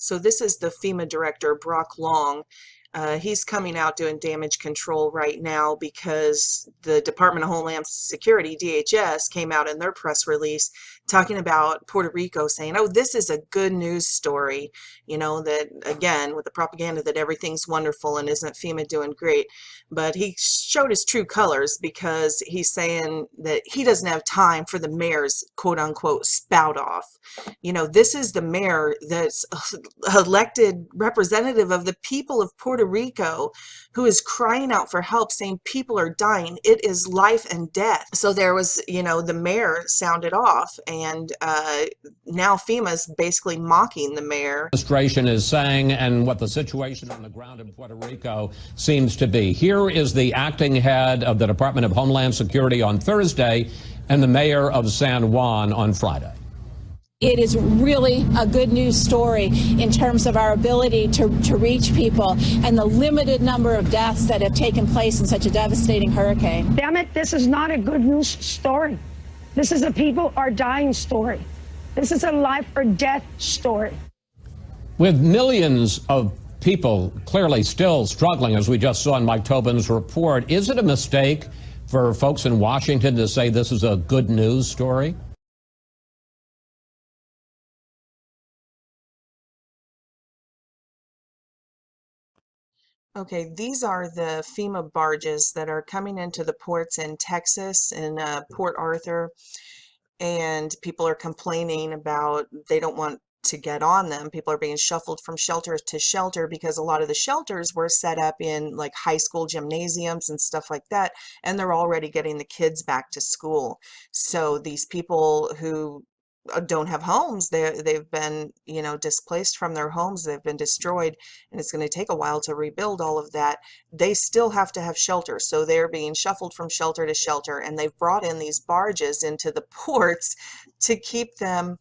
So this is the FEMA director, Brock Long. He's coming out doing damage control right now because the Department of Homeland Security, DHS, came out in their press release talking about Puerto Rico, saying, oh, this is a good news story. You know, that again, with the propaganda that everything's wonderful and isn't FEMA doing great. But he showed his true colors because he's saying that he doesn't have time for the mayor's quote unquote spout off. You know, this is the mayor that's elected representative of the people of Puerto Rico who is crying out for help, saying people are dying. It is life and death. So there was, you know, the mayor sounded off, and now FEMA's basically mocking the mayor. Administration is saying, and what the situation on the ground in Puerto Rico seems to be. Here is the acting head of the Department of Homeland Security on Thursday and the mayor of San Juan on Friday. It is really a good news story in terms of our ability to reach people and the limited number of deaths that have taken place in such a devastating hurricane. Damn it, this is not a good news story. This is a people are dying story. This is a life or death story. With millions of people clearly still struggling, as we just saw in Mike Tobin's report, is it a mistake for folks in Washington to say this is a good news story? Okay, these are the FEMA barges that are coming into the ports in Texas, in Port Arthur, and people are complaining about they don't want to get on them. People are being shuffled from shelter to shelter because a lot of the shelters were set up in like high school gymnasiums and stuff like that, and they're already getting the kids back to school. So these people who don't have homes, they've been, you know, displaced from their homes, they've been destroyed, and it's going to take a while to rebuild all of that. They still have to have shelter, so they're being shuffled from shelter to shelter, and they've brought in these barges into the ports to keep them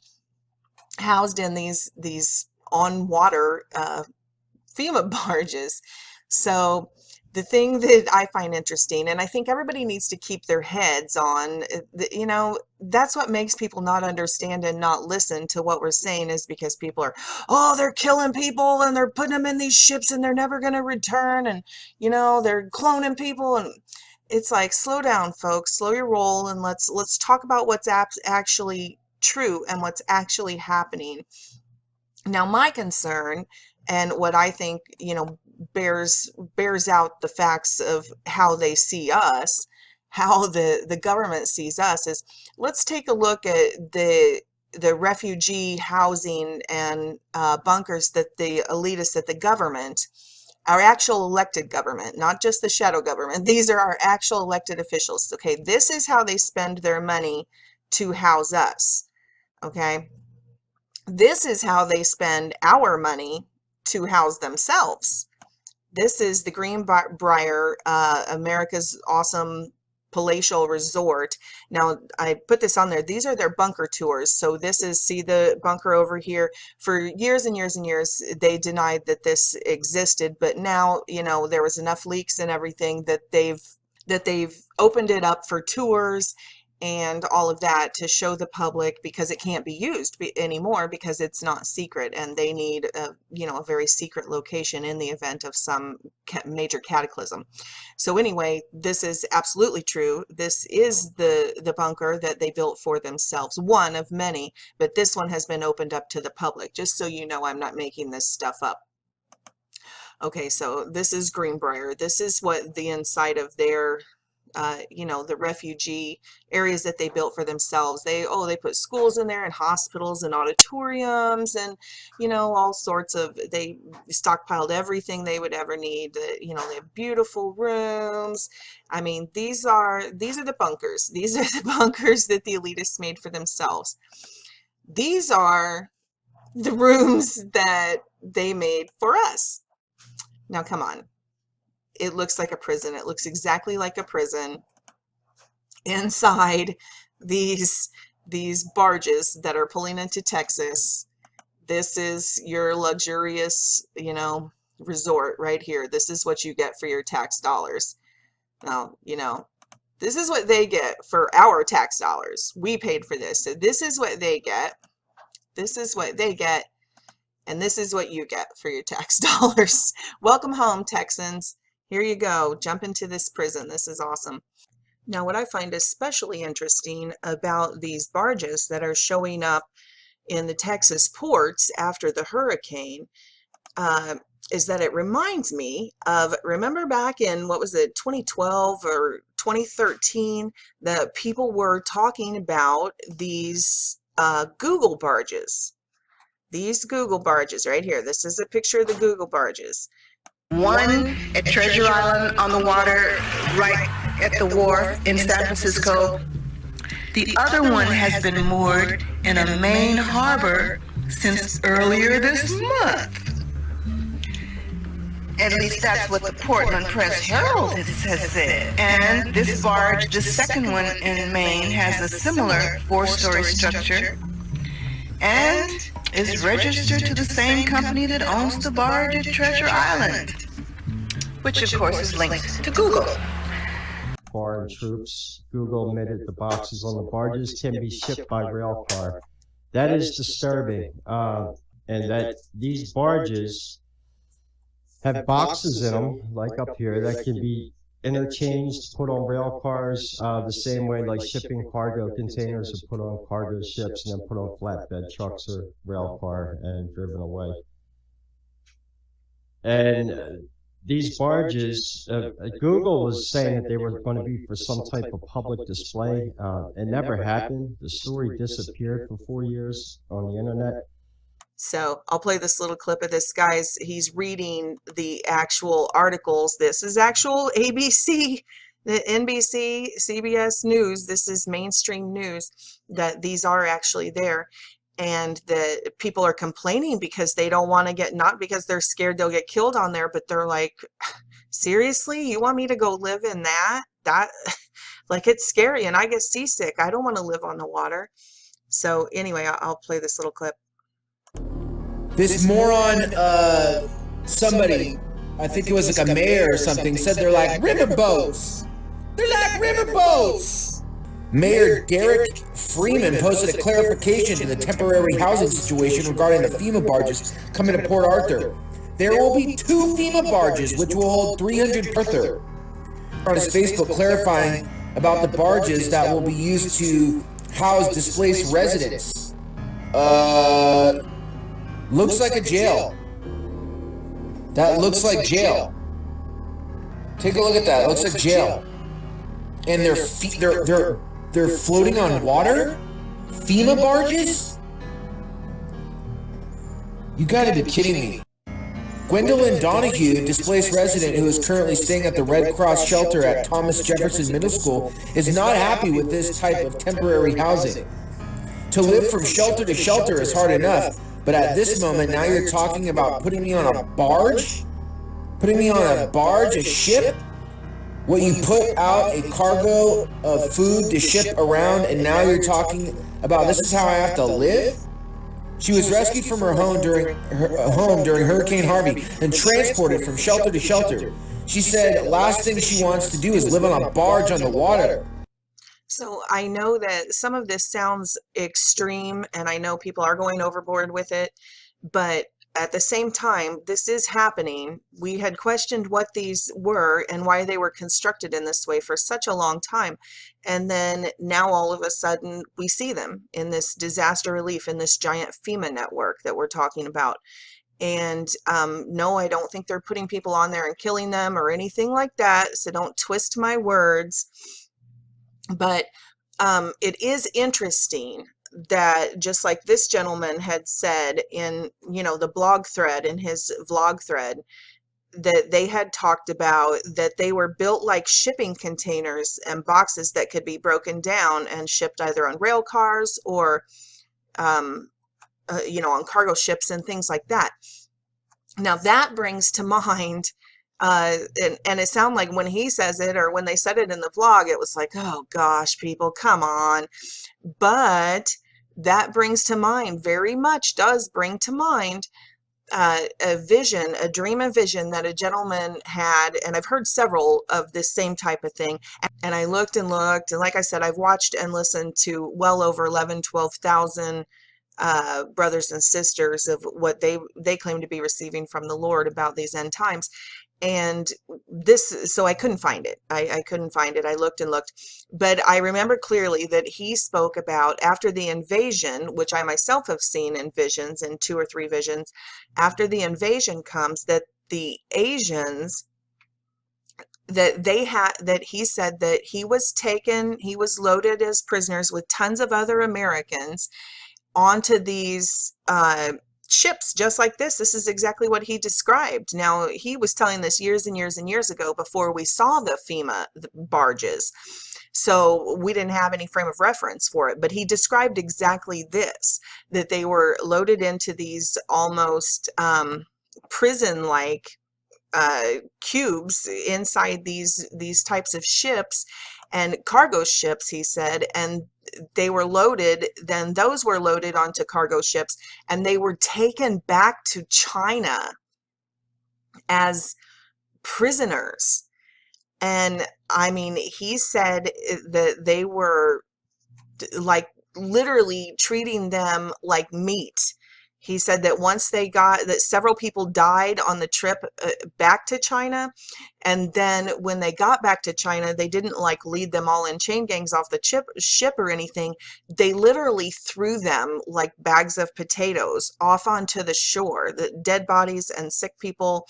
housed in these on water FEMA barges. So the thing that I find interesting, and I think everybody needs to keep their heads on, you know, that's what makes people not understand and not listen to what we're saying, is because people are, oh, they're killing people and they're putting them in these ships and they're never going to return, and, you know, they're cloning people. And it's like, slow down, folks, slow your roll, and let's talk about what's actually true and what's actually happening. Now, my concern, and what I think, you know, bears out the facts of how they see us, how the government sees us, is let's take a look at the refugee housing and bunkers that the elitists at the government, our actual elected government, not just the shadow government, these are our actual elected officials. Okay, this is how they spend their money to house us. Okay, this is how they spend our money to house themselves. This is the Greenbrier, America's awesome palatial resort. Now, I put this on there. These are their bunker tours. So this is, see the bunker over here? For years and years and years, they denied that this existed. But now, you know, there was enough leaks and everything that they've opened it up for tours and all of that to show the public, because it can't be used anymore because it's not secret, and they need a, you know, a very secret location in the event of some major cataclysm. So anyway, this is absolutely true. This is the bunker that they built for themselves, one of many, but this one has been opened up to the public, just so you know I'm not making this stuff up. Okay, so this is Greenbrier. This is what the inside of their you know, the refugee areas that they built for themselves. They put schools in there, and hospitals and auditoriums, and, you know, all sorts of, they stockpiled everything they would ever need. You know, they have beautiful rooms. I mean, these are the bunkers. These are the bunkers that the elitists made for themselves. These are the rooms that they made for us. Now, come on. It looks like a prison. It looks exactly like a prison inside these barges that are pulling into Texas. This is your luxurious, you know, resort right here. This is what you get for your tax dollars. Now, you know, this is what they get for our tax dollars. We paid for this. So this is what they get. This is what they get. And this is what you get for your tax dollars. Welcome home, Texans. Here you go. Jump into this prison. This is awesome. Now, what I find especially interesting about these barges that are showing up in the Texas ports after the hurricane is that it reminds me of, remember back in, what was it, 2012 or 2013, that people were talking about these Google barges. These Google barges right here. This is a picture of the Google barges. One at Treasure Island on the water, right at the wharf in San Francisco. The other one has been moored in a Maine harbor since earlier this month. At least that's what the Portland Press-Herald has said. And this barge, the second one in Maine, has a similar four-story structure and is registered to the same company that owns the barge at Treasure Island, which of course is linked to Google. Foreign troops, Google admitted the boxes on the barges can be shipped by rail car. That is disturbing, and that these barges have boxes in them, like up here, that can be interchanged, put on rail cars, the same way like shipping cargo containers are put on cargo ships and then put on flatbed trucks or rail car and driven away. And these barges, Google was saying that they were going to be for some type of public display. It never happened. The story disappeared for 4 years on the internet. So I'll play this little clip of this guy's, he's reading the actual articles. This is actual ABC, the NBC, CBS News. This is mainstream news that these are actually there. And the people are complaining because they don't want to get, not because they're scared they'll get killed on there, but they're like, seriously, you want me to go live in that? Like, it's scary and I get seasick. I don't want to live on the water. So anyway, I'll play this little clip. This moron, somebody, I think it was like a mayor or something, said they're like riverboats. They're like riverboats. Mayor Derek Freeman posted a clarification to the temporary housing situation regarding the FEMA barges coming to Port Arthur. There will be 2 FEMA barges, which will hold 300 per Arthur. On his Facebook clarifying about the barges that will be used to house displaced residents. Looks like a jail. That looks like jail. Take a look at that. It looks like jail. And they're floating on water? FEMA barges? You gotta be kidding me. Gwendolyn Donahue, displaced resident who is currently staying at the Red Cross shelter at Thomas Jefferson Middle School, is not happy with this type of temporary housing. To live from shelter to shelter is hard enough, but at this moment, now you're talking about putting me on a barge? Putting me on a barge, a ship? What, you put out a cargo of food to ship around, and now you're talking about this is how I have to live? She was rescued from her home during Hurricane Harvey and transported from shelter to shelter. She said last thing she wants to do is live on a barge on the water. So I know that some of this sounds extreme, and I know people are going overboard with it, but at the same time, this is happening. We had questioned what these were and why they were constructed in this way for such a long time. And then now all of a sudden we see them in this disaster relief, in this giant FEMA network that we're talking about. And no, I don't think they're putting people on there and killing them or anything like that. So don't twist my words. But it is interesting that, just like this gentleman had said in, the blog thread, in his vlog thread, that they had talked about that they were built like shipping containers and boxes that could be broken down and shipped either on rail cars or, on cargo ships and things like that. Now that brings to mind, and it sounded like when he says it, or when they said it in the vlog, it was like, oh gosh, people, come on. But that brings to mind, very much does bring to mind, a vision, a dream and vision that a gentleman had, and I've heard several of this same type of thing. And I looked and looked, and like I said, I've watched and listened to well over 12,000 brothers and sisters of what they claim to be receiving from the Lord about these end times. And so I couldn't find it. I couldn't find it. I looked and looked, but I remember clearly that he spoke about after the invasion, which I myself have seen in visions, in 2 or 3 visions, after the invasion comes, that the Asians, that he said that he was loaded as prisoners with tons of other Americans onto these ships just like this. This is exactly what he described. Now, he was telling this years and years and years ago before we saw the FEMA barges. So we didn't have any frame of reference for it, but he described exactly this, that they were loaded into these almost prison-like cubes inside these types of ships and cargo ships, he said, and they were loaded, then those were loaded onto cargo ships, and they were taken back to China as prisoners. And I mean, he said that they were like literally treating them like meat. He said that that several people died on the trip back to China. And then when they got back to China, they didn't like lead them all in chain gangs off the ship or anything. They literally threw them like bags of potatoes off onto the shore, the dead bodies and sick people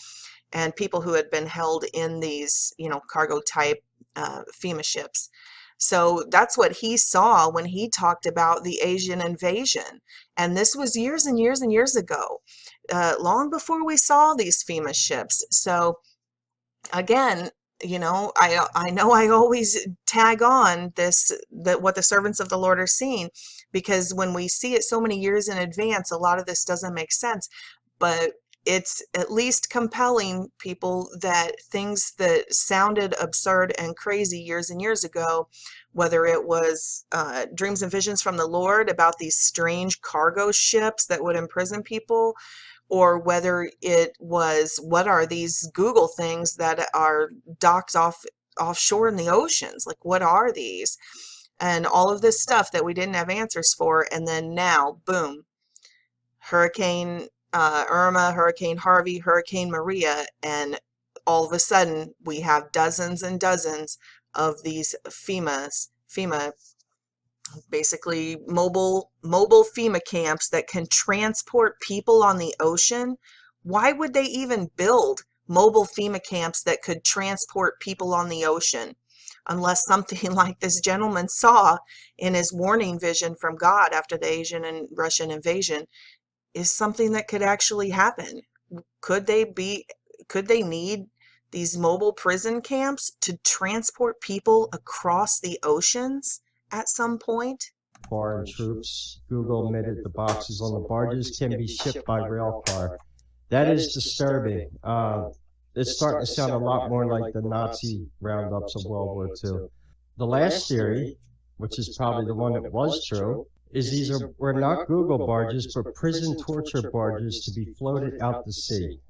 and people who had been held in these, cargo type FEMA ships. So that's what he saw when he talked about the Asian invasion. And this was years and years and years ago, long before we saw these FEMA ships. So again, I know I always tag on what the servants of the Lord are seeing, because when we see it so many years in advance, a lot of this doesn't make sense. But it's at least compelling people that things that sounded absurd and crazy years and years ago, whether it was dreams and visions from the Lord about these strange cargo ships that would imprison people, or whether it was, what are these Google things that are docked offshore in the oceans? Like, what are these? And all of this stuff that we didn't have answers for. And then now, boom, Hurricane Irma, Hurricane Harvey, Hurricane Maria, and all of a sudden we have dozens and dozens of these FEMA, basically mobile FEMA camps that can transport people on the ocean. Why would they even build mobile FEMA camps that could transport people on the ocean? Unless something like this gentleman saw in his warning vision from God after the Asian and Russian invasion is something that could actually happen. Could they need these mobile prison camps to transport people across the oceans at some point? Foreign troops, Google admitted the boxes on the barges can be shipped by rail car. That is disturbing. It's starting to sound a lot more like the Nazi roundups of World War II. The last theory, which is probably the one that was true, is these were not Google barges, but prison torture barges to be floated out to sea.